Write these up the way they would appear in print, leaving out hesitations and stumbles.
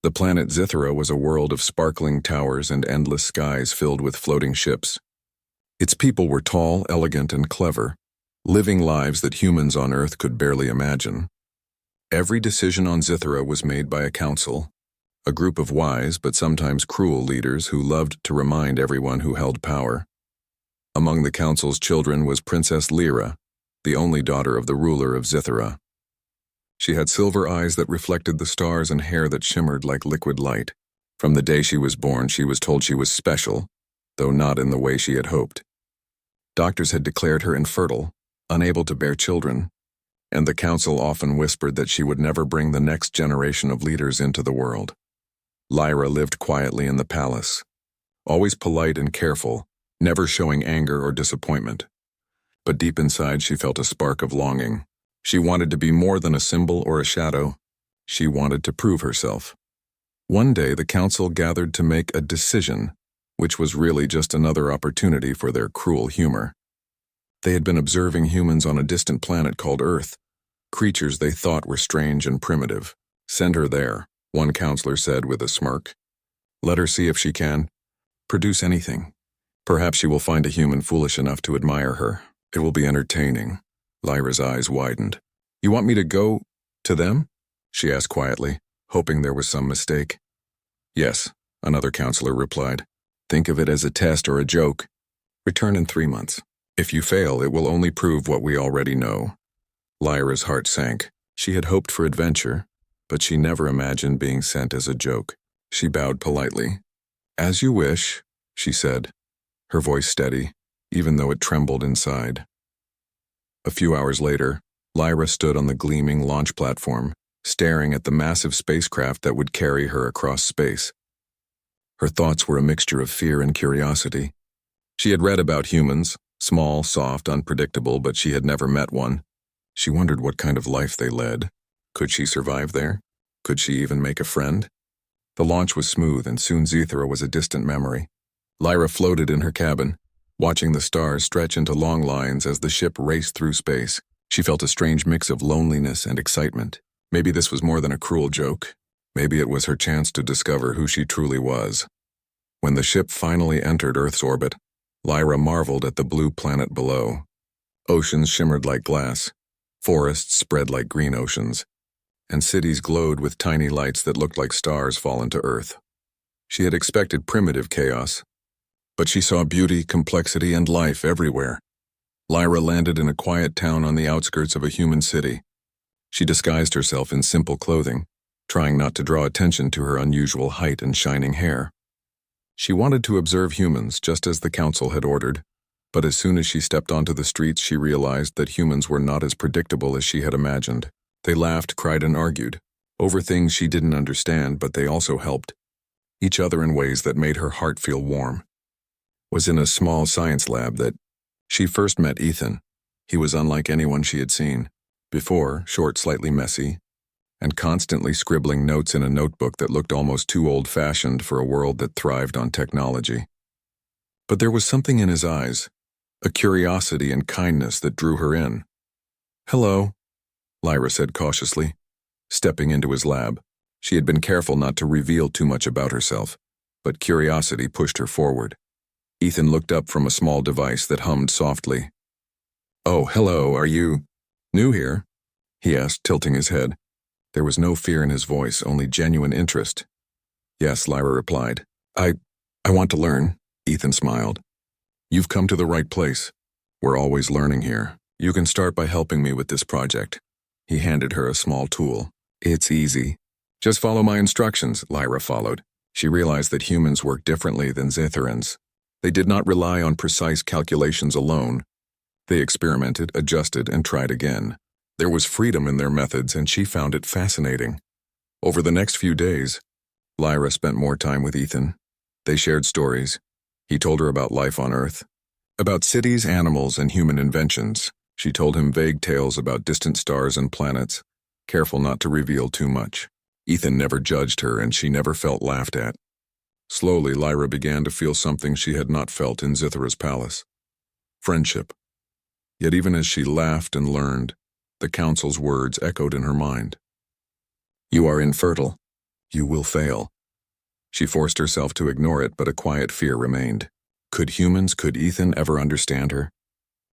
The planet Zithera was a world of sparkling towers and endless skies filled with floating ships. Its people were tall, elegant, and clever, living lives that humans on Earth could barely imagine. Every decision on Zithera was made by a council, a group of wise but sometimes cruel leaders who loved to remind everyone who held power. Among the council's children was Princess Lyra, the only daughter of the ruler of Zithera. She had silver eyes that reflected the stars and hair that shimmered like liquid light. From the day she was born, she was told she was special, though not in the way she had hoped. Doctors had declared her infertile, unable to bear children, and the council often whispered that she would never bring the next generation of leaders into the world. Lyra lived quietly in the palace, always polite and careful, never showing anger or disappointment. But deep inside she felt a spark of longing. She wanted to be more than a symbol or a shadow. She wanted to prove herself. One day the council gathered to make a decision, which was really just another opportunity for their cruel humor. They had been observing humans on a distant planet called Earth, creatures they thought were strange and primitive. "Send her there," one counselor said with a smirk. "Let her see if she can produce anything. Perhaps she will find a human foolish enough to admire her. It will be entertaining." Lyra's eyes widened. "You want me to go to them?" she asked quietly, hoping there was some mistake. "Yes," another counselor replied. "Think of it as a test or a joke. Return in 3 months. If you fail, it will only prove what we already know." Lyra's heart sank. She had hoped for adventure, but she never imagined being sent as a joke. She bowed politely. "As you wish," she said, her voice steady, even though it trembled inside. A few hours later, Lyra stood on the gleaming launch platform, staring at the massive spacecraft that would carry her across space. Her thoughts were a mixture of fear and curiosity. She had read about humans, small, soft, unpredictable, but she had never met one. She wondered what kind of life they led. Could she survive there? Could she even make a friend? The launch was smooth, and soon Zithera was a distant memory. Lyra floated in her cabin, watching the stars stretch into long lines as the ship raced through space. She felt a strange mix of loneliness and excitement. Maybe this was more than a cruel joke. Maybe it was her chance to discover who she truly was. When the ship finally entered Earth's orbit, Lyra marveled at the blue planet below. Oceans shimmered like glass, forests spread like green oceans, and cities glowed with tiny lights that looked like stars fallen to Earth. She had expected primitive chaos, but she saw beauty, complexity, and life everywhere. Lyra landed in a quiet town on the outskirts of a human city. She disguised herself in simple clothing, trying not to draw attention to her unusual height and shining hair. She wanted to observe humans, just as the council had ordered, but as soon as she stepped onto the streets, she realized that humans were not as predictable as she had imagined. They laughed, cried, and argued over things she didn't understand, but they also helped each other in ways that made her heart feel warm. Was in a small science lab that she first met Ethan. He was unlike anyone she had seen before, short, slightly messy, and constantly scribbling notes in a notebook that looked almost too old-fashioned for a world that thrived on technology. But there was something in his eyes, a curiosity and kindness that drew her in. "Hello," Lyra said cautiously, stepping into his lab. She had been careful not to reveal too much about herself, but curiosity pushed her forward. Ethan looked up from a small device that hummed softly. "Oh, hello, are you new here?" he asked, tilting his head. There was no fear in his voice, only genuine interest. "Yes," Lyra replied. I want to learn," Ethan smiled. "You've come to the right place. We're always learning here. You can start by helping me with this project." He handed her a small tool. "It's easy. Just follow my instructions," Lyra followed. She realized that humans work differently than Zitherans. They did not rely on precise calculations alone. They experimented, adjusted, and tried again. There was freedom in their methods, and she found it fascinating. Over the next few days, Lyra spent more time with Ethan. They shared stories. He told her about life on Earth, about cities, animals, and human inventions. She told him vague tales about distant stars and planets, careful not to reveal too much. Ethan never judged her, and she never felt laughed at. Slowly, Lyra began to feel something she had not felt in Zithera's palace: friendship. Yet even as she laughed and learned, the council's words echoed in her mind. "You are infertile. You will fail. She forced herself to ignore it, but a quiet fear remained. Could Ethan ever understand her?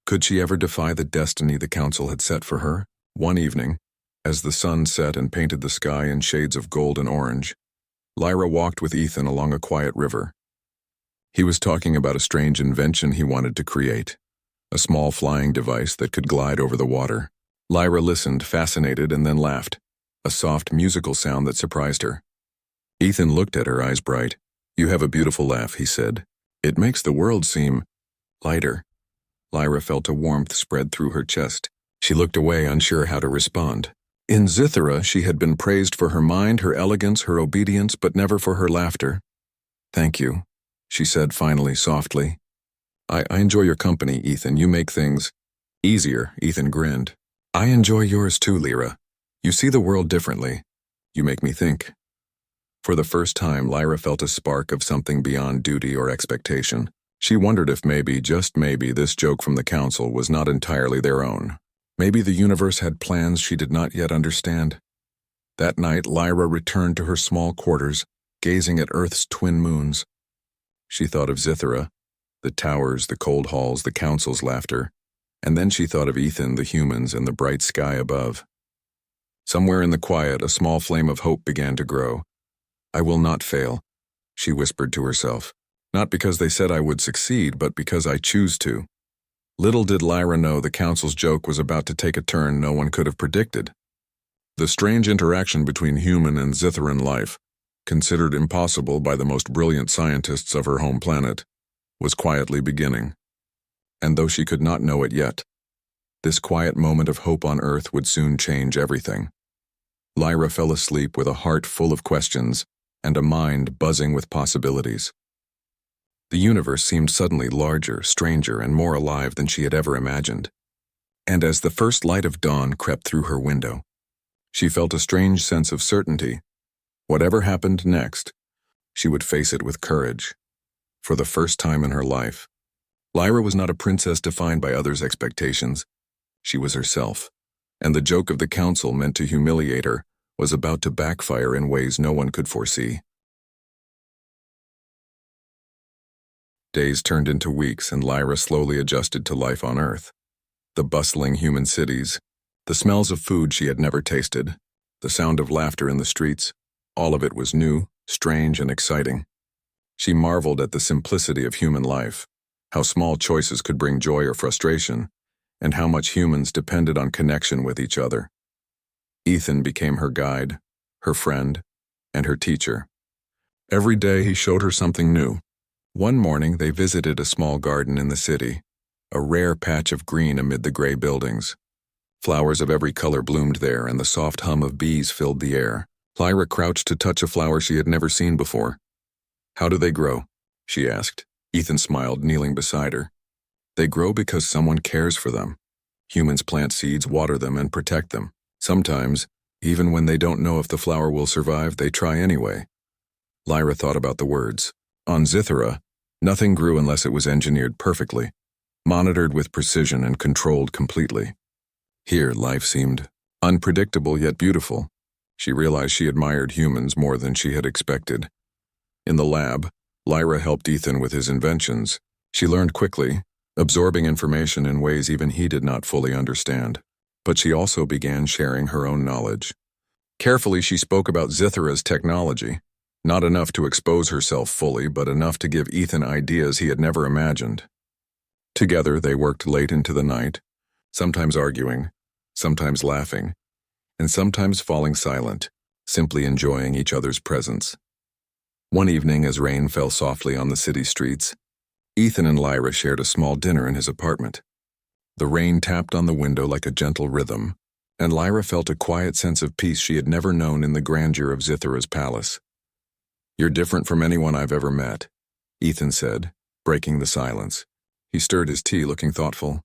Could she ever defy the destiny the council had set for her? One evening, as the sun set and painted the sky in shades of gold and orange, Lyra walked with Ethan along a quiet river. He was talking about a strange invention he wanted to create, a small flying device that could glide over the water. Lyra listened, fascinated, and then laughed, a soft musical sound that surprised her. Ethan looked at her, eyes bright. "You have a beautiful laugh," he said. "It makes the world seem lighter." Lyra felt a warmth spread through her chest. She looked away, unsure how to respond. In Scythera, she had been praised for her mind, her elegance, her obedience, but never for her laughter. "Thank you," she said finally, softly. I enjoy your company, Ethan. You make things easier." Ethan grinned. "I enjoy yours too, Lyra. You see the world differently. You make me think." For the first time, Lyra felt a spark of something beyond duty or expectation. She wondered if maybe, just maybe, this joke from the council was not entirely their own. Maybe the universe had plans she did not yet understand. That night, Lyra returned to her small quarters, gazing at Earth's twin moons. She thought of Scythera, the towers, the cold halls, the council's laughter, and then she thought of Ethan, the humans, and the bright sky above. Somewhere in the quiet, a small flame of hope began to grow. "I will not fail," she whispered to herself. "Not because they said I would succeed, but because I choose to." Little did Lyra know the council's joke was about to take a turn no one could have predicted. The strange interaction between human and Scytheran life, considered impossible by the most brilliant scientists of her home planet, was quietly beginning. And though she could not know it yet, this quiet moment of hope on Earth would soon change everything. Lyra fell asleep with a heart full of questions and a mind buzzing with possibilities. The universe seemed suddenly larger, stranger, and more alive than she had ever imagined. And as the first light of dawn crept through her window, she felt a strange sense of certainty. Whatever happened next, she would face it with courage. For the first time in her life, Lyra was not a princess defined by others' expectations. She was herself, and the joke of the council meant to humiliate her was about to backfire in ways no one could foresee. Days turned into weeks, and Lyra slowly adjusted to life on Earth. The bustling human cities, the smells of food she had never tasted, the sound of laughter in the streets, all of it was new, strange, and exciting. She marveled at the simplicity of human life, how small choices could bring joy or frustration, and how much humans depended on connection with each other. Ethan became her guide, her friend, and her teacher. Every day he showed her something new. One morning they visited a small garden in the city, a rare patch of green amid the gray buildings. Flowers of every color bloomed there, and the soft hum of bees filled the air. Lyra crouched to touch a flower she had never seen before. "How do they grow?" she asked. Ethan smiled, kneeling beside her. "They grow because someone cares for them. Humans plant seeds, water them, and protect them. Sometimes, even when they don't know if the flower will survive, they try anyway." Lyra thought about the words. On Scythera, nothing grew unless it was engineered perfectly, monitored with precision, and controlled completely. Here, life seemed unpredictable yet beautiful. She realized she admired humans more than she had expected. In the lab, Lyra helped Ethan with his inventions. She learned quickly, absorbing information in ways even he did not fully understand. But she also began sharing her own knowledge. Carefully, she spoke about Scythera's technology, not enough to expose herself fully, but enough to give Ethan ideas he had never imagined. Together, they worked late into the night, sometimes arguing, sometimes laughing, and sometimes falling silent, simply enjoying each other's presence. One evening, as rain fell softly on the city streets, Ethan and Lyra shared a small dinner in his apartment. The rain tapped on the window like a gentle rhythm, and Lyra felt a quiet sense of peace she had never known in the grandeur of Scythera's palace. "You're different from anyone I've ever met," Ethan said, breaking the silence. He stirred his tea, looking thoughtful.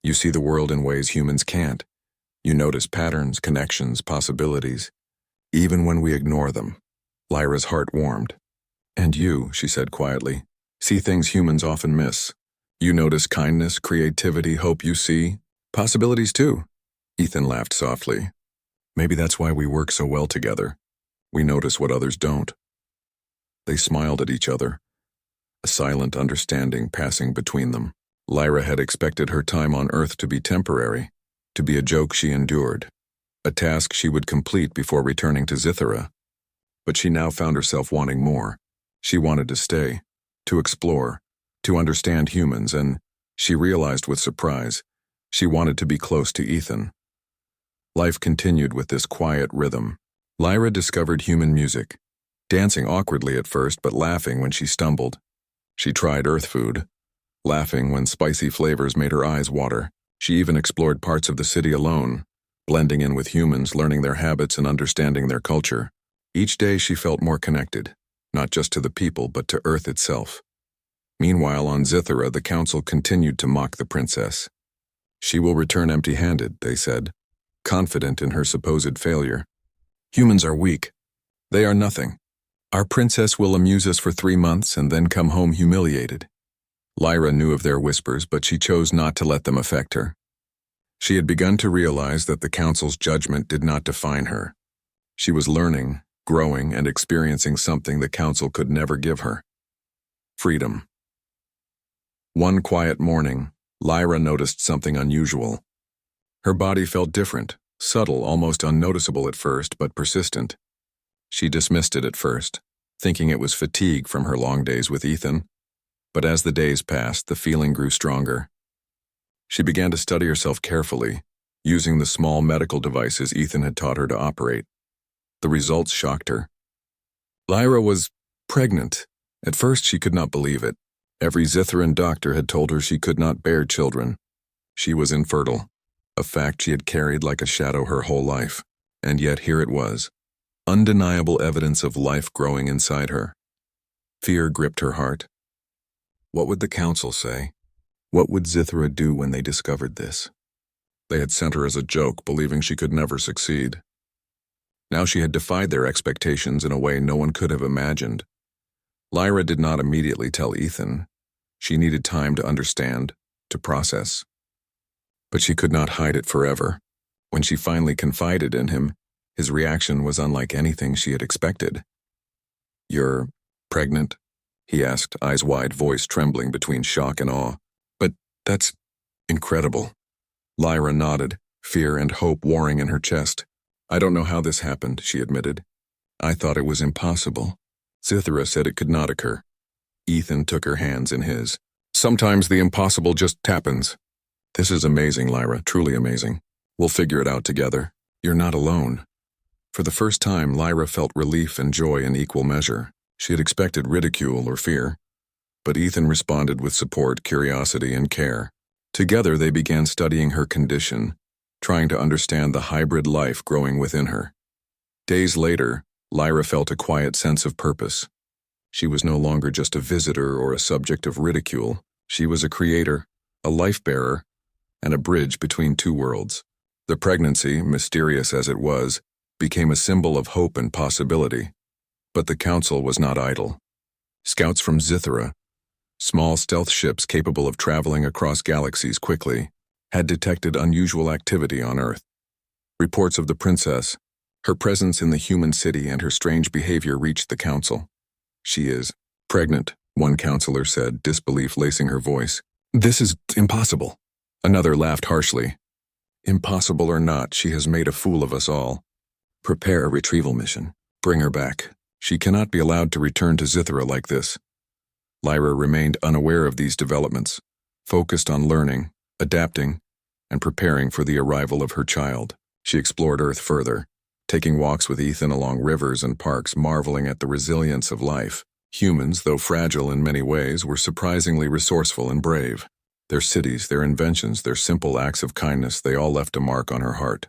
"You see the world in ways humans can't. You notice patterns, connections, possibilities, even when we ignore them." Lyra's heart warmed. "And you," she said quietly, "see things humans often miss. You notice kindness, creativity, hope. You see possibilities too." Ethan laughed softly. "Maybe that's why we work so well together. We notice what others don't. They smiled at each other, a silent understanding passing between them. Lyra had expected her time on Earth to be temporary, to be a joke she endured, a task she would complete before returning to Zithera. But she now found herself wanting more. She wanted to stay, to explore, to understand humans, and, she realized with surprise, she wanted to be close to Ethan. Life continued with this quiet rhythm. Lyra discovered human music, dancing awkwardly at first but laughing when she stumbled. She tried earth food, laughing when spicy flavors made her eyes water. She even explored parts of the city alone, blending in with humans, learning their habits and understanding their culture. Each day she felt more connected, not just to the people but to Earth itself. Meanwhile, on Zithera, the council continued to mock the princess. She will return empty-handed, they said, confident in her supposed failure. Humans are weak. They are nothing. Our princess will amuse us for 3 months and then come home humiliated. Lyra knew of their whispers, but she chose not to let them affect her. She had begun to realize that the council's judgment did not define her. She was learning, growing, and experiencing something the council could never give her. Freedom. One quiet morning, Lyra noticed something unusual. Her body felt different, subtle, almost unnoticeable at first, but persistent. She dismissed it at first, thinking it was fatigue from her long days with Ethan. But as the days passed, the feeling grew stronger. She began to study herself carefully, using the small medical devices Ethan had taught her to operate. The results shocked her. Lyra was pregnant. At first, she could not believe it. Every Zitheran doctor had told her she could not bear children. She was infertile, a fact she had carried like a shadow her whole life. And yet here it was, undeniable evidence of life growing inside her. Fear gripped her heart. What would the council say? What would Zithera do when they discovered this? They had sent her as a joke, believing she could never succeed. Now she had defied their expectations in a way no one could have imagined. Lyra did not immediately tell Ethan. She needed time to understand, to process. But she could not hide it forever. When she finally confided in him, his reaction was unlike anything she had expected. "You're pregnant?" he asked, eyes wide, voice trembling between shock and awe. "But that's incredible." Lyra nodded, fear and hope warring in her chest. "I don't know how this happened," she admitted. "I thought it was impossible. Zithera said it could not occur." Ethan took her hands in his. "Sometimes the impossible just happens." "This is amazing, Lyra, truly amazing. We'll figure it out together. You're not alone." For the first time, Lyra felt relief and joy in equal measure. She had expected ridicule or fear, but Ethan responded with support, curiosity, and care. Together they began studying her condition, trying to understand the hybrid life growing within her. Days later, Lyra felt a quiet sense of purpose. She was no longer just a visitor or a subject of ridicule. She was a creator, a life-bearer, and a bridge between two worlds. The pregnancy, mysterious as it was, became a symbol of hope and possibility. But the council was not idle. Scouts from Zithera, small stealth ships capable of traveling across galaxies quickly, had detected unusual activity on Earth. Reports of the princess, her presence in the human city, and her strange behavior reached the council. "She is pregnant," one counselor said, disbelief lacing her voice. "This is impossible." Another laughed harshly. "Impossible or not, she has made a fool of us all. Prepare a retrieval mission. Bring her back. She cannot be allowed to return to Zithera like this." Lyra remained unaware of these developments, focused on learning, adapting, and preparing for the arrival of her child. She explored Earth further, taking walks with Ethan along rivers and parks, marveling at the resilience of life. Humans, though fragile in many ways, were surprisingly resourceful and brave. Their cities, their inventions, their simple acts of kindness, they all left a mark on her heart.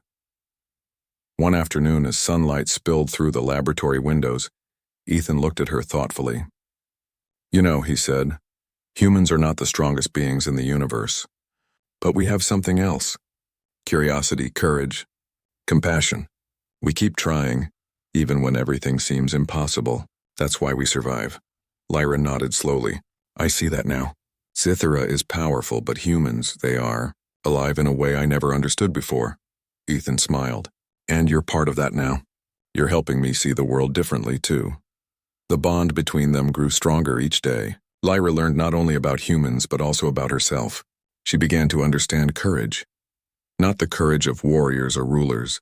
One afternoon, as sunlight spilled through the laboratory windows, Ethan looked at her thoughtfully. "You know," he said, "humans are not the strongest beings in the universe. But we have something else. Curiosity, courage, compassion. We keep trying, even when everything seems impossible. That's why we survive." Lyra nodded slowly. "I see that now. Zithera is powerful, but humans, they are alive in a way I never understood before." Ethan smiled. "And you're part of that now." You're helping me see the world differently, too. The bond between them grew stronger each day. Lyra learned not only about humans, but also about herself. She began to understand courage. Not the courage of warriors or rulers,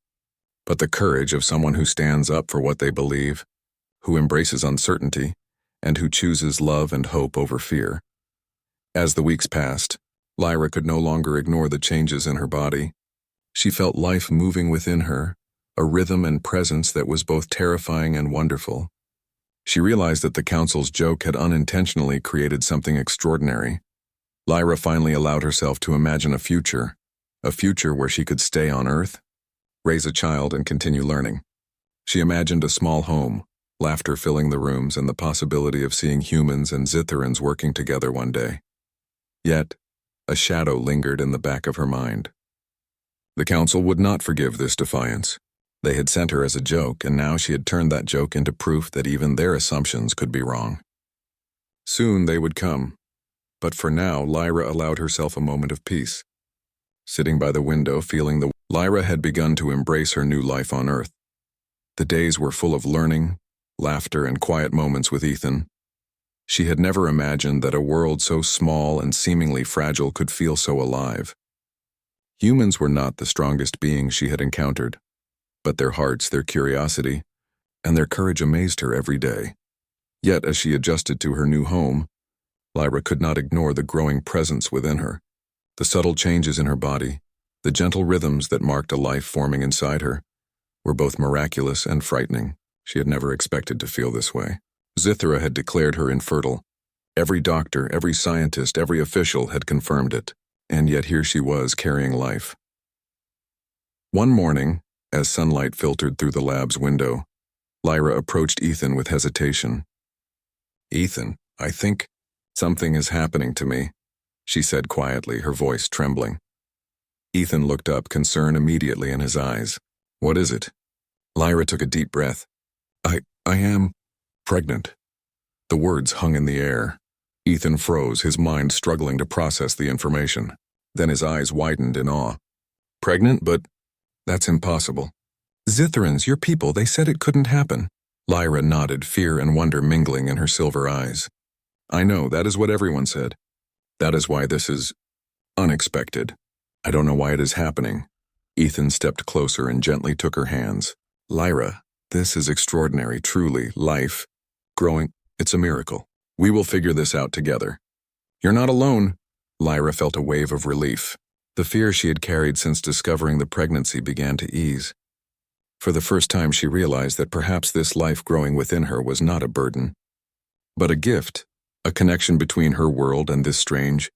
but the courage of someone who stands up for what they believe, who embraces uncertainty, and who chooses love and hope over fear. As the weeks passed, Lyra could no longer ignore the changes in her body. She felt life moving within her, a rhythm and presence that was both terrifying and wonderful. She realized that the council's joke had unintentionally created something extraordinary. Lyra finally allowed herself to imagine a future where she could stay on Earth, raise a child, and continue learning. She imagined a small home, laughter filling the rooms, and the possibility of seeing humans and Zitherans working together one day. Yet, a shadow lingered in the back of her mind. The council would not forgive this defiance. They had sent her as a joke, and now she had turned that joke into proof that even their assumptions could be wrong. Soon they would come, but for now Lyra allowed herself a moment of peace. Sitting by the window, Lyra had begun to embrace her new life on Earth. The days were full of learning, laughter, and quiet moments with Ethan. She had never imagined that a world so small and seemingly fragile could feel so alive. Humans were not the strongest beings she had encountered, but their hearts, their curiosity, and their courage amazed her every day. Yet, as she adjusted to her new home, Lyra could not ignore the growing presence within her, the subtle changes in her body, the gentle rhythms that marked a life forming inside her, were both miraculous and frightening. She had never expected to feel this way. Zithra had declared her infertile. Every doctor, every scientist, every official had confirmed it, and yet here she was carrying life. One morning, as sunlight filtered through the lab's window, Lyra approached Ethan with hesitation. "Ethan, I think something is happening to me," she said quietly, her voice trembling. Ethan looked up, concern immediately in his eyes. "What is it?" Lyra took a deep breath. I am pregnant." The words hung in the air. Ethan froze, his mind struggling to process the information. Then his eyes widened in awe. "Pregnant? But that's impossible." "Zitherans, your people, they said it couldn't happen." Lyra nodded, fear and wonder mingling in her silver eyes. "I know, that is what everyone said. That is why this is unexpected. I don't know why it is happening." Ethan stepped closer and gently took her hands. "Lyra, this is extraordinary, truly. Life, growing, it's a miracle. We will figure this out together." "You're not alone." Lyra felt a wave of relief. The fear she had carried since discovering the pregnancy began to ease. For the first time she realized that perhaps this life growing within her was not a burden, but a gift, a connection between her world and this strange,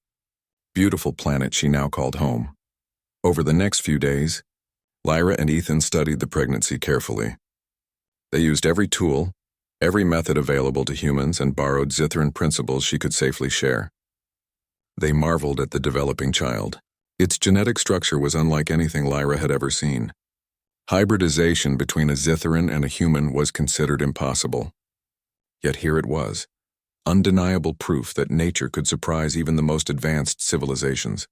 beautiful planet she now called home. Over the next few days, Lyra and Ethan studied the pregnancy carefully. They used every tool, every method available to humans, and borrowed Zithran principles she could safely share. They marveled at the developing child. Its genetic structure was unlike anything Lyra had ever seen. Hybridization between a Zithran and a human was considered impossible. Yet here it was, undeniable proof that nature could surprise even the most advanced civilizations.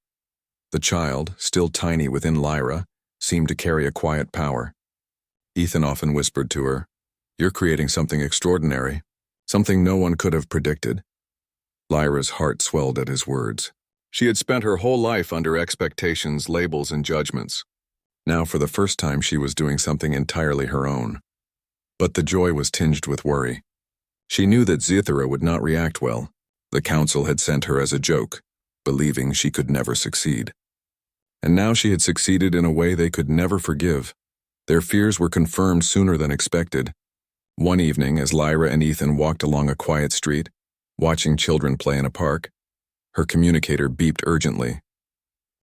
The child, still tiny within Lyra, seemed to carry a quiet power. Ethan often whispered to her, "You're creating something extraordinary, something no one could have predicted." Lyra's heart swelled at his words. She had spent her whole life under expectations, labels, and judgments. Now, for the first time, she was doing something entirely her own. But the joy was tinged with worry. She knew that Zithra would not react well. The council had sent her as a joke, believing she could never succeed. And now she had succeeded in a way they could never forgive. Their fears were confirmed sooner than expected. One evening, as Lyra and Ethan walked along a quiet street, watching children play in a park, her communicator beeped urgently.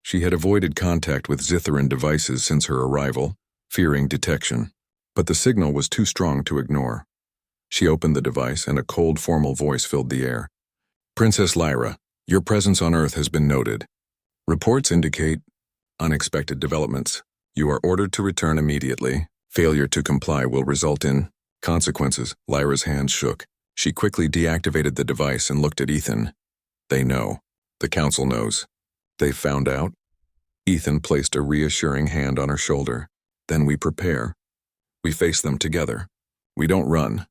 She had avoided contact with Zithran devices since her arrival, fearing detection, but the signal was too strong to ignore. She opened the device and a cold, formal voice filled the air. "Princess Lyra, your presence on Earth has been noted. Reports indicate unexpected developments. You are ordered to return immediately. Failure to comply will result in consequences." Lyra's hands shook. She quickly deactivated the device and looked at Ethan. "They know. The council knows. They've found out?" Ethan placed a reassuring hand on her shoulder. "Then we prepare. We face them together. We don't run.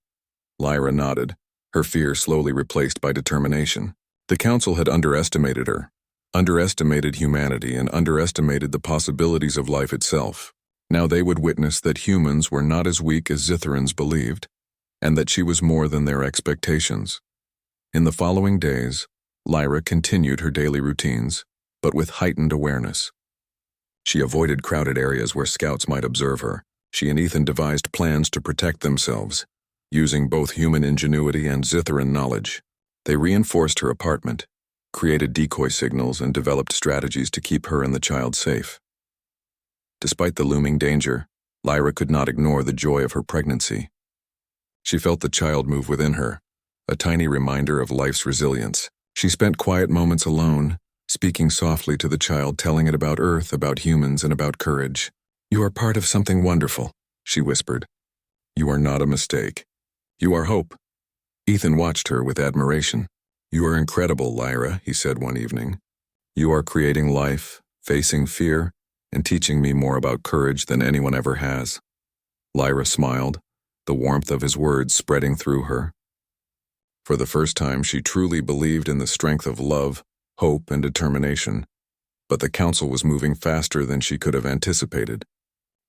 Lyra nodded, her fear slowly replaced by determination. The council had underestimated her, underestimated humanity, and underestimated the possibilities of life itself. Now they would witness that humans were not as weak as Zitherans believed, and that she was more than their expectations. In the following days, Lyra continued her daily routines, but with heightened awareness. She avoided crowded areas where scouts might observe her. She and Ethan devised plans to protect themselves, using both human ingenuity and Zitharan knowledge. They reinforced her apartment, created decoy signals, and developed strategies to keep her and the child safe. Despite the looming danger, Lyra could not ignore the joy of her pregnancy. She felt the child move within her, a tiny reminder of life's resilience. She spent quiet moments alone, speaking softly to the child, telling it about Earth, about humans, and about courage. "You are part of something wonderful," she whispered. "You are not a mistake. You are hope." Ethan watched her with admiration. "You are incredible, Lyra," he said one evening. "You are creating life, facing fear, and teaching me more about courage than anyone ever has." Lyra smiled, the warmth of his words spreading through her. For the first time, she truly believed in the strength of love, hope, and determination. But the council was moving faster than she could have anticipated.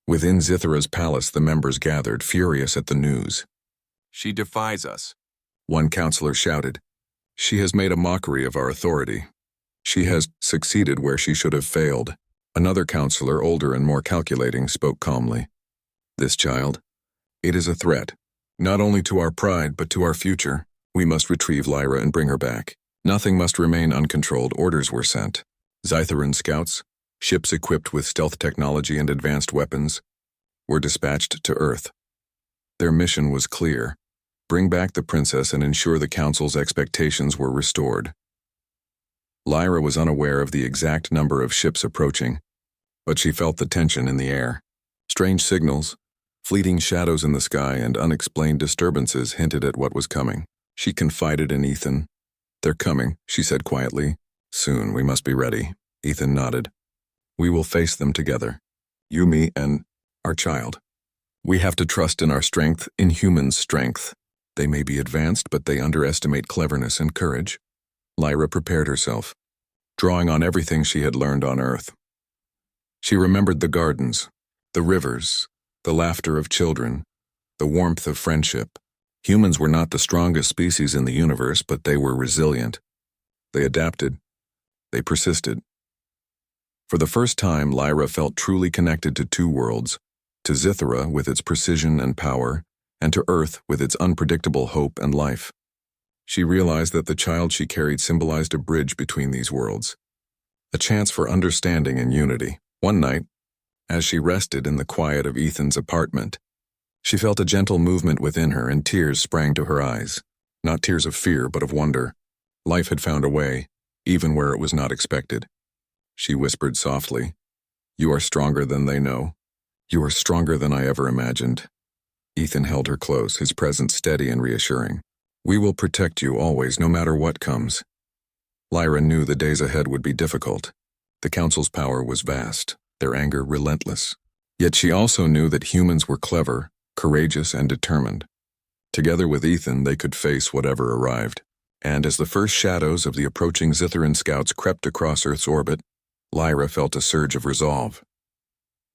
Within Zithara's palace, the members gathered, furious at the news. "She defies us," one counselor shouted. "She has made a mockery of our authority. She has succeeded where she should have failed." Another counselor, older and more calculating, spoke calmly. "This child, it is a threat, not only to our pride but to our future. We must retrieve Lyra and bring her back. Nothing must remain uncontrolled." Orders were sent. Zitharan scouts, ships equipped with stealth technology and advanced weapons, were dispatched to Earth. Their mission was clear: bring back the princess and ensure the council's expectations were restored. Lyra was unaware of the exact number of ships approaching, but she felt the tension in the air. Strange signals, fleeting shadows in the sky, and unexplained disturbances hinted at what was coming. She confided in Ethan. "They're coming," she said quietly. "Soon, we must be ready." Ethan nodded. "We will face them together. You, me, and our child. We have to trust in our strength, in humans' strength. They may be advanced, but they underestimate cleverness and courage." Lyra prepared herself, drawing on everything she had learned on Earth. She remembered the gardens, the rivers, the laughter of children, the warmth of friendship. Humans were not the strongest species in the universe, but they were resilient. They adapted. They persisted. For the first time, Lyra felt truly connected to two worlds, to Zithara with its precision and power, and to Earth with its unpredictable hope and life. She realized that the child she carried symbolized a bridge between these worlds, a chance for understanding and unity. One night, as she rested in the quiet of Ethan's apartment, she felt a gentle movement within her and tears sprang to her eyes. Not tears of fear, but of wonder. Life had found a way, even where it was not expected. She whispered softly, "You are stronger than they know. You are stronger than I ever imagined." Ethan held her close, his presence steady and reassuring. "We will protect you always, no matter what comes." Lyra knew the days ahead would be difficult. The council's power was vast, their anger relentless. Yet she also knew that humans were clever, courageous, and determined. Together with Ethan, they could face whatever arrived. And as the first shadows of the approaching Zitharan scouts crept across Earth's orbit, Lyra felt a surge of resolve.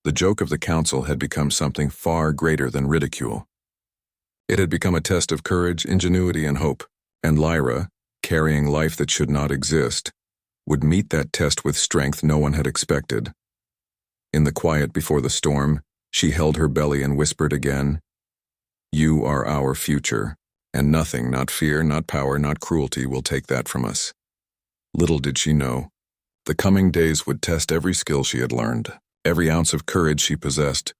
The joke of the council had become something far greater than ridicule. It had become a test of courage, ingenuity, and hope, and Lyra, carrying life that should not exist, would meet that test with strength no one had expected. In the quiet before the storm, she held her belly and whispered again, "You are our future, and nothing, not fear, not power, not cruelty, will take that from us." Little did she know, the coming days would test every skill she had learned, every ounce of courage she possessed,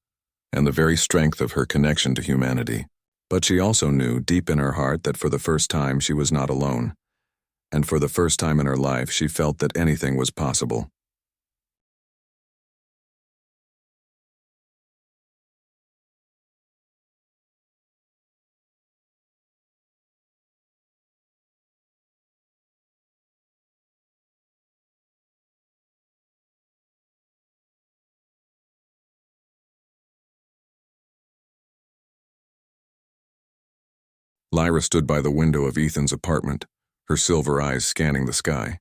and the very strength of her connection to humanity. But she also knew, deep in her heart, that for the first time she was not alone, and for the first time in her life she felt that anything was possible. Lyra stood by the window of Ethan's apartment, her silver eyes scanning the sky.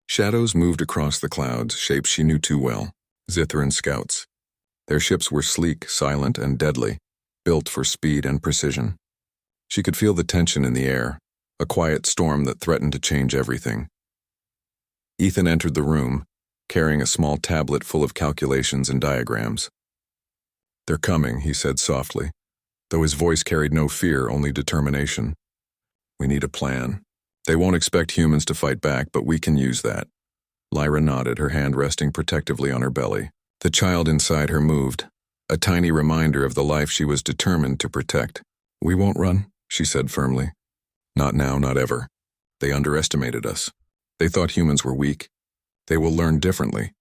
Shadows moved across the clouds, shapes she knew too well. Zithran scouts. Their ships were sleek, silent, and deadly, built for speed and precision. She could feel the tension in the air, a quiet storm that threatened to change everything. Ethan entered the room, carrying a small tablet full of calculations and diagrams. "They're coming," he said softly, though his voice carried no fear, only determination. "We need a plan. They won't expect humans to fight back, but we can use that." Lyra nodded, her hand resting protectively on her belly. The child inside her moved, a tiny reminder of the life she was determined to protect. "We won't run," she said firmly. "Not now, not ever. They underestimated us. They thought humans were weak. They will learn differently."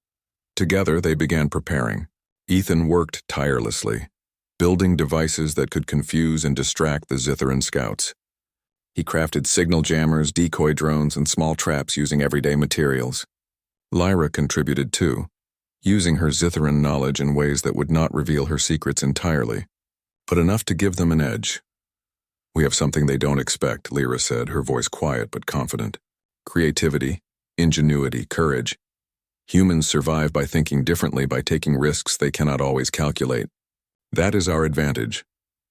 Together, they began preparing. Ethan worked tirelessly, building devices that could confuse and distract the Zithran scouts. He crafted signal jammers, decoy drones, and small traps using everyday materials. Lyra contributed too, using her Zithran knowledge in ways that would not reveal her secrets entirely, but enough to give them an edge. "We have something they don't expect," Lyra said, her voice quiet but confident. "Creativity, ingenuity, courage. Humans survive by thinking differently, by taking risks they cannot always calculate. That is our advantage."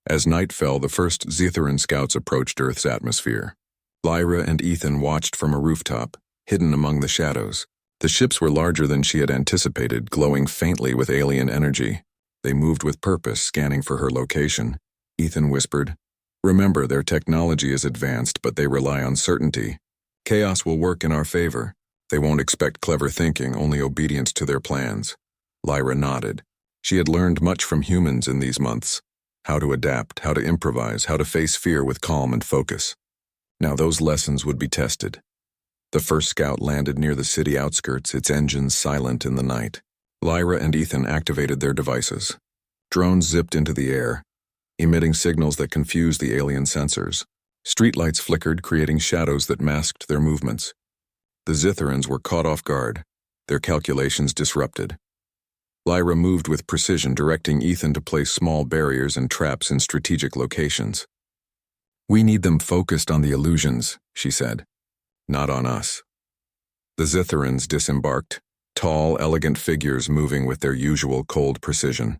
As night fell, the first Zithran scouts approached Earth's atmosphere. Lyra and Ethan watched from a rooftop, hidden among the shadows. The ships were larger than she had anticipated, glowing faintly with alien energy. They moved with purpose, scanning for her location. Ethan whispered, "Remember, their technology is advanced, but they rely on certainty. Chaos will work in our favor. They won't expect clever thinking, only obedience to their plans." Lyra nodded. She had learned much from humans in these months. How to adapt, how to improvise, how to face fear with calm and focus. Now those lessons would be tested. The first scout landed near the city outskirts, its engines silent in the night. Lyra and Ethan activated their devices. Drones zipped into the air, emitting signals that confused the alien sensors. Streetlights flickered, creating shadows that masked their movements. The Zithrans were caught off guard, their calculations disrupted. Lyra moved with precision, directing Ethan to place small barriers and traps in strategic locations. "We need them focused on the illusions," she said. "Not on us." The Zithrans disembarked, tall, elegant figures moving with their usual cold precision.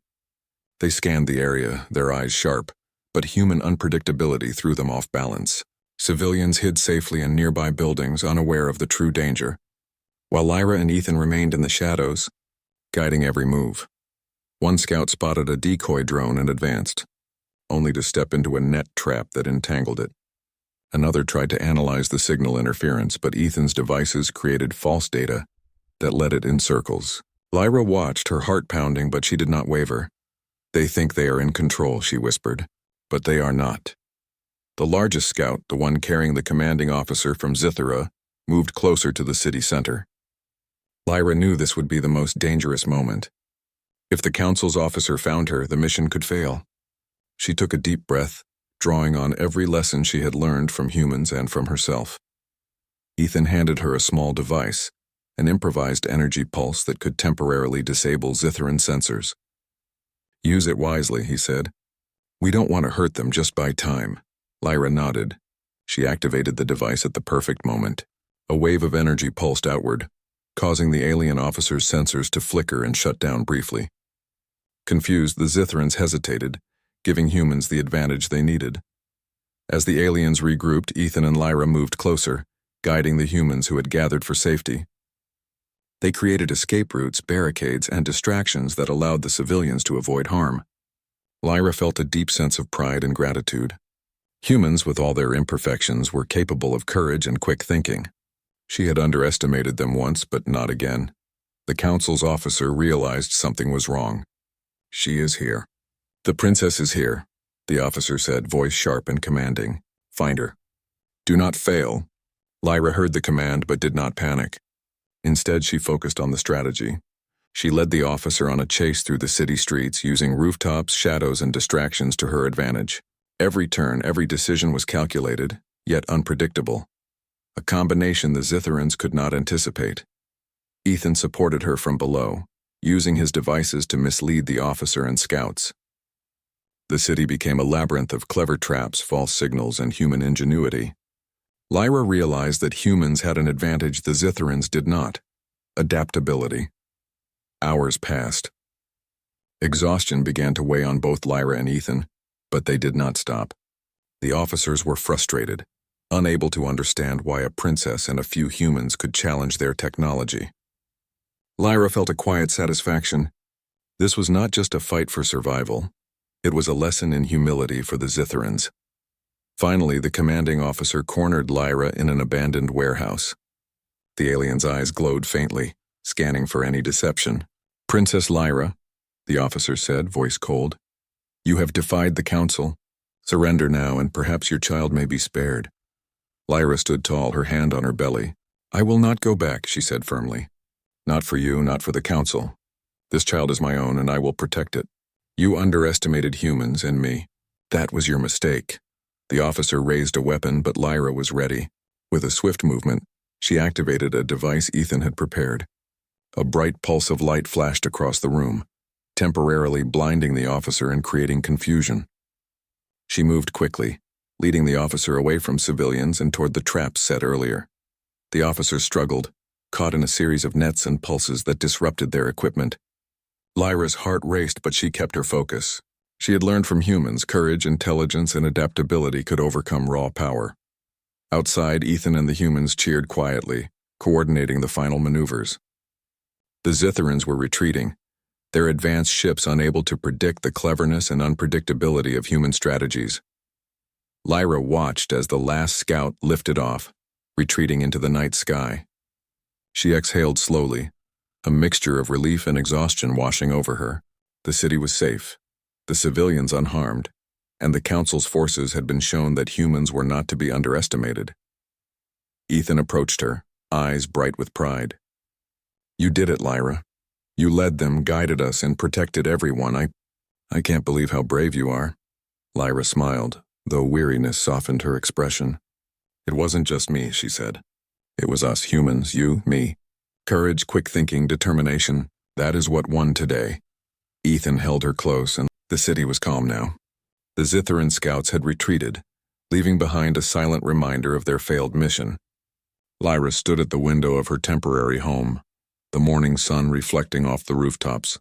They scanned the area, their eyes sharp, but human unpredictability threw them off balance. Civilians hid safely in nearby buildings, unaware of the true danger, while Lyra and Ethan remained in the shadows, guiding every move. One scout spotted a decoy drone and advanced, only to step into a net trap that entangled it. Another tried to analyze the signal interference, but Ethan's devices created false data that led it in circles. Lyra watched, her heart pounding, but she did not waver. "They think they are in control," she whispered, "but they are not." The largest scout, the one carrying the commanding officer from Zithra, moved closer to the city center. Lyra knew this would be the most dangerous moment. If the council's officer found her, the mission could fail. She took a deep breath, drawing on every lesson she had learned from humans and from herself. Ethan handed her a small device, an improvised energy pulse that could temporarily disable Zithran sensors. "Use it wisely," he said. "We don't want to hurt them, just buy time." Lyra nodded. She activated the device at the perfect moment. A wave of energy pulsed outward, causing the alien officer's sensors to flicker and shut down briefly. Confused, the Zithrans hesitated, giving humans the advantage they needed. As the aliens regrouped, Ethan and Lyra moved closer, guiding the humans who had gathered for safety. They created escape routes, barricades, and distractions that allowed the civilians to avoid harm. Lyra felt a deep sense of pride and gratitude. Humans, with all their imperfections, were capable of courage and quick thinking. She had underestimated them once, but not again. The council's officer realized something was wrong. "She is here." "The princess is here," the officer said, voice sharp and commanding. "Find her." "Do not fail." Lyra heard the command but did not panic. Instead, she focused on the strategy. She led the officer on a chase through the city streets, using rooftops, shadows, and distractions to her advantage. Every turn, every decision was calculated, yet unpredictable. A combination the Zithrans could not anticipate. Ethan supported her from below, using his devices to mislead the officer and scouts. The city became a labyrinth of clever traps, false signals, and human ingenuity. Lyra realized that humans had an advantage the Zitherans did not: adaptability. Hours passed. Exhaustion began to weigh on both Lyra and Ethan, but they did not stop. The officers were frustrated, unable to understand why a princess and a few humans could challenge their technology. Lyra felt a quiet satisfaction. This was not just a fight for survival. It was a lesson in humility for the Zitherans. Finally, the commanding officer cornered Lyra in an abandoned warehouse. The alien's eyes glowed faintly, scanning for any deception. "Princess Lyra," the officer said, voice cold, "you have defied the council. Surrender now, and perhaps your child may be spared." Lyra stood tall, her hand on her belly. "I will not go back," she said firmly. "Not for you, not for the council. This child is my own, and I will protect it. You underestimated humans and me. That was your mistake." The officer raised a weapon, but Lyra was ready. With a swift movement, she activated a device Ethan had prepared. A bright pulse of light flashed across the room, temporarily blinding the officer and creating confusion. She moved quickly, leading the officer away from civilians and toward the traps set earlier. The officer struggled, caught in a series of nets and pulses that disrupted their equipment. Lyra's heart raced, but she kept her focus. She had learned from humans courage, intelligence, and adaptability could overcome raw power. Outside, Ethan and the humans cheered quietly, coordinating the final maneuvers. The Zitherans were retreating, their advanced ships unable to predict the cleverness and unpredictability of human strategies. Lyra watched as the last scout lifted off, retreating into the night sky. She exhaled slowly, a mixture of relief and exhaustion washing over her. The city was safe, the civilians unharmed, and the council's forces had been shown that humans were not to be underestimated. Ethan approached her, eyes bright with pride. "You did it, Lyra. You led them, guided us, and protected everyone. I can't believe how brave you are." Lyra smiled, though weariness softened her expression. "It wasn't just me," she said. "It was us humans, you, me. Courage, quick thinking, determination, that is what won today." Ethan held her close, and the city was calm now. The Zitharan scouts had retreated, leaving behind a silent reminder of their failed mission. Lyra stood at the window of her temporary home, the morning sun reflecting off the rooftops.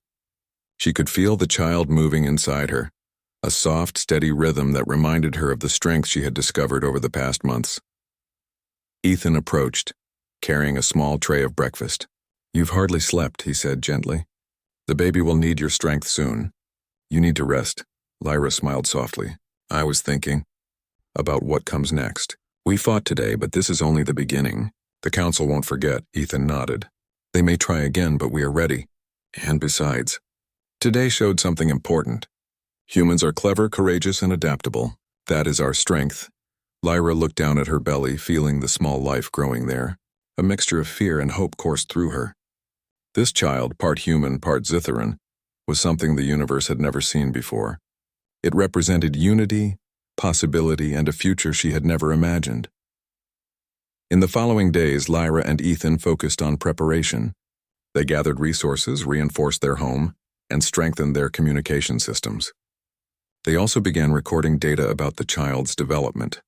She could feel the child moving inside her, a soft, steady rhythm that reminded her of the strength she had discovered over the past months. Ethan approached, carrying a small tray of breakfast. "You've hardly slept," he said gently. "The baby will need your strength soon. You need to rest." Lyra smiled softly. "I was thinking about what comes next. We fought today, but this is only the beginning. The council won't forget," Ethan nodded. "They may try again, but we are ready. And besides, today showed something important. Humans are clever, courageous, and adaptable. That is our strength." Lyra looked down at her belly, feeling the small life growing there. A mixture of fear and hope coursed through her. This child, part human, part Zitharan, was something the universe had never seen before. It represented unity, possibility, and a future she had never imagined. In the following days, Lyra and Ethan focused on preparation. They gathered resources, reinforced their home, and strengthened their communication systems. They also began recording data about the child's development.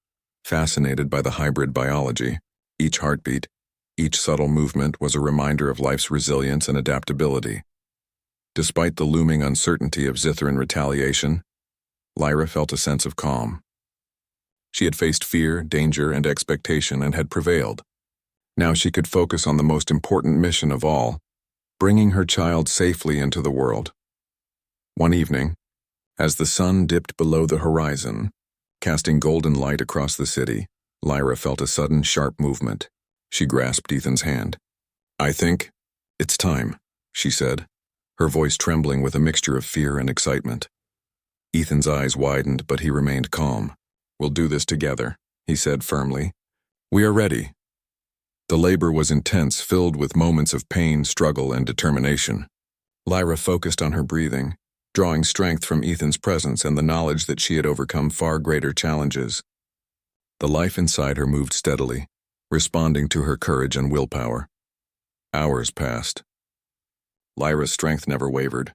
Fascinated by the hybrid biology, each heartbeat, each subtle movement was a reminder of life's resilience and adaptability. Despite the looming uncertainty of Zitharan retaliation, Lyra felt a sense of calm. She had faced fear, danger, and expectation and had prevailed. Now she could focus on the most important mission of all, bringing her child safely into the world. One evening, as the sun dipped below the horizon, casting golden light across the city, Lyra felt a sudden, sharp movement. She grasped Ethan's hand. "I think it's time," she said, her voice trembling with a mixture of fear and excitement. Ethan's eyes widened, but he remained calm. "We'll do this together," he said firmly. "We are ready." The labor was intense, filled with moments of pain, struggle, and determination. Lyra focused on her breathing, drawing strength from Ethan's presence and the knowledge that she had overcome far greater challenges. The life inside her moved steadily, responding to her courage and willpower. Hours passed. Lyra's strength never wavered.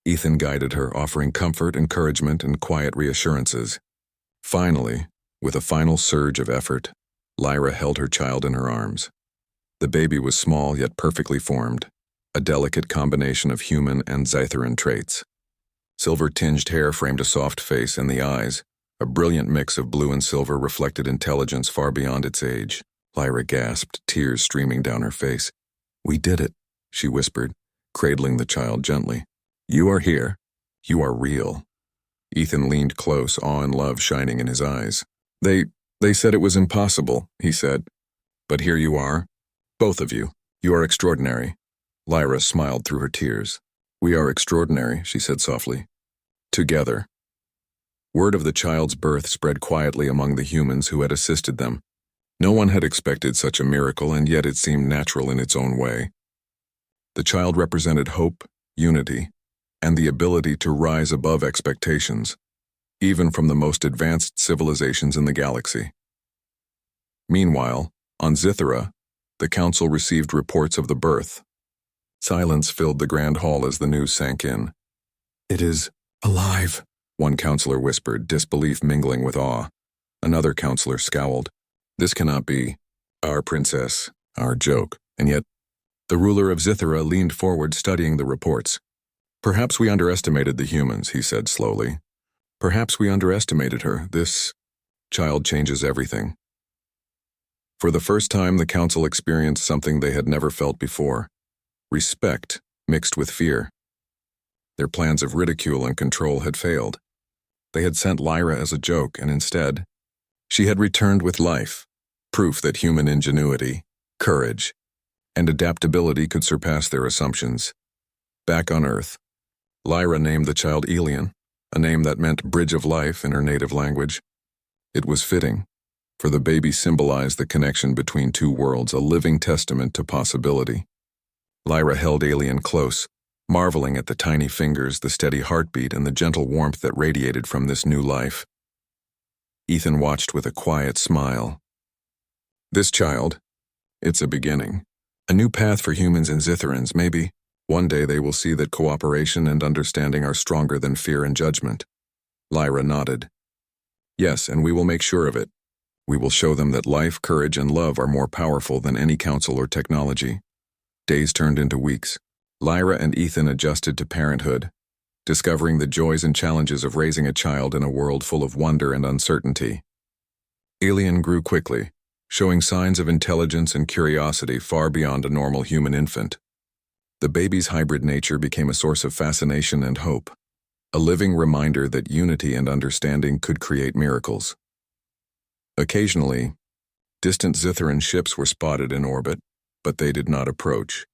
Ethan guided her, offering comfort, encouragement, and quiet reassurances. Finally, with a final surge of effort, Lyra held her child in her arms. The baby was small yet perfectly formed, a delicate combination of human and Scytheran traits. Silver-tinged hair framed a soft face, and the eyes, a brilliant mix of blue and silver, reflected intelligence far beyond its age. Lyra gasped, tears streaming down her face. "We did it," she whispered, cradling the child gently. "You are here. You are real." Ethan leaned close, awe and love shining in his eyes. They said it was impossible," he said. "But here you are. Both of you. You are extraordinary." Lyra smiled through her tears. "We are extraordinary," she said softly. "Together." Word of the child's birth spread quietly among the humans who had assisted them. No one had expected such a miracle, and yet it seemed natural in its own way. The child represented hope, unity, and the ability to rise above expectations, even from the most advanced civilizations in the galaxy. Meanwhile, on Zythera, the council received reports of the birth. Silence filled the grand hall as the news sank in. "It is alive," one counselor whispered, disbelief mingling with awe. Another counselor scowled. "This cannot be. Our princess, our joke." And yet, the ruler of Zythera leaned forward, studying the reports. "Perhaps we underestimated the humans," he said slowly. "Perhaps we underestimated her. This child changes everything." For the first time, the council experienced something they had never felt before: respect mixed with fear. Their plans of ridicule and control had failed. They had sent Lyra as a joke, and instead, she had returned with life, proof that human ingenuity, courage, and adaptability could surpass their assumptions. Back on Earth, Lyra named the child Elian, a name that meant bridge of life in her native language. It was fitting, for the baby symbolized the connection between two worlds, a living testament to possibility. Lyra held Elian close, marveling at the tiny fingers, the steady heartbeat, and the gentle warmth that radiated from this new life. Ethan watched with a quiet smile. This child, it's a beginning. A new path for humans and Zytherans. Maybe one day they will see that cooperation and understanding are stronger than fear and judgment. Lyra nodded. "Yes, and we will make sure of it. We will show them that life, courage, and love are more powerful than any council or technology." Days turned into weeks. Lyra and Ethan adjusted to parenthood, discovering the joys and challenges of raising a child in a world full of wonder and uncertainty. Elian grew quickly, showing signs of intelligence and curiosity far beyond a normal human infant. The baby's hybrid nature became a source of fascination and hope, a living reminder that unity and understanding could create miracles. Occasionally, distant Zytheran ships were spotted in orbit, but they did not approach.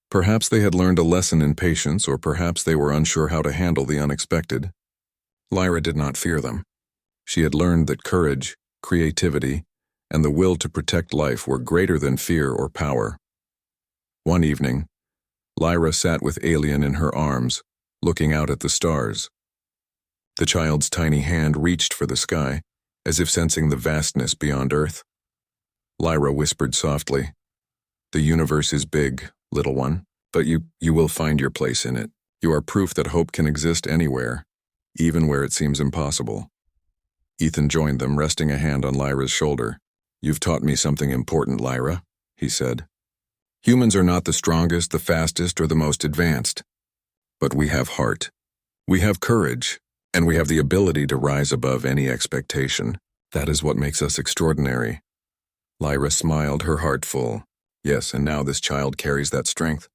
Perhaps they had learned a lesson in patience, or perhaps they were unsure how to handle the unexpected. Lyra did not fear them. She had learned that courage, creativity, and the will to protect life were greater than fear or power. One evening, Lyra sat with Elian in her arms, looking out at the stars. The child's tiny hand reached for the sky, as if sensing the vastness beyond Earth. Lyra whispered softly, "The universe is big, little one, but you will find your place in it. You are proof that hope can exist anywhere, even where it seems impossible." Ethan joined them, resting a hand on Lyra's shoulder. "You've taught me something important, Lyra," he said. "Humans are not the strongest, the fastest, or the most advanced. But we have heart. We have courage, and we have the ability to rise above any expectation. That is what makes us extraordinary." Lyra smiled, her heart full. Yes, and now this child carries that strength.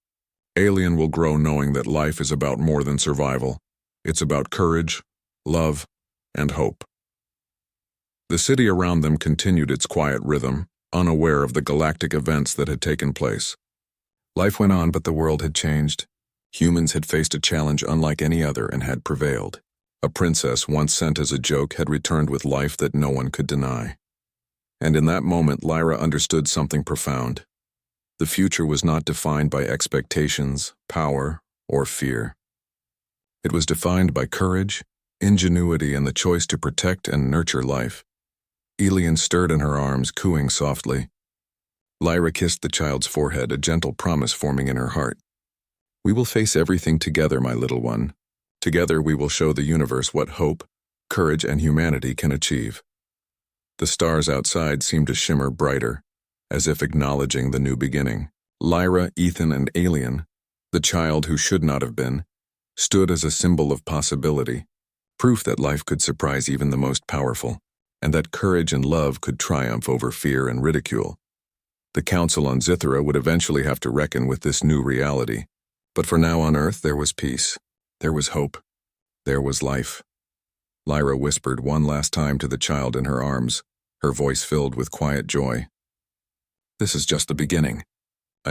Elian will grow knowing that life is about more than survival. It's about courage, love, and hope. The city around them continued its quiet rhythm, unaware of the galactic events that had taken place. Life went on, but the world had changed. Humans had faced a challenge unlike any other and had prevailed. A princess, once sent as a joke, had returned with life that no one could deny. And in that moment, Lyra understood something profound. The future was not defined by expectations, power, or fear. It was defined by courage, ingenuity, and the choice to protect and nurture life. Elian stirred in her arms, cooing softly. Lyra kissed the child's forehead, a gentle promise forming in her heart. "We will face everything together, my little one. Together we will show the universe what hope, courage, and humanity can achieve. The stars outside seemed to shimmer brighter, as if acknowledging the new beginning. Lyra, Ethan, and Alien, the child who should not have been, stood as a symbol of possibility, proof that life could surprise even the most powerful, and that courage and love could triumph over fear and ridicule. The Council on Zithra would eventually have to reckon with this new reality, but for now on Earth there was peace, there was hope, there was life. Lyra whispered one last time to the child in her arms, her voice filled with quiet joy. "This is just the beginning.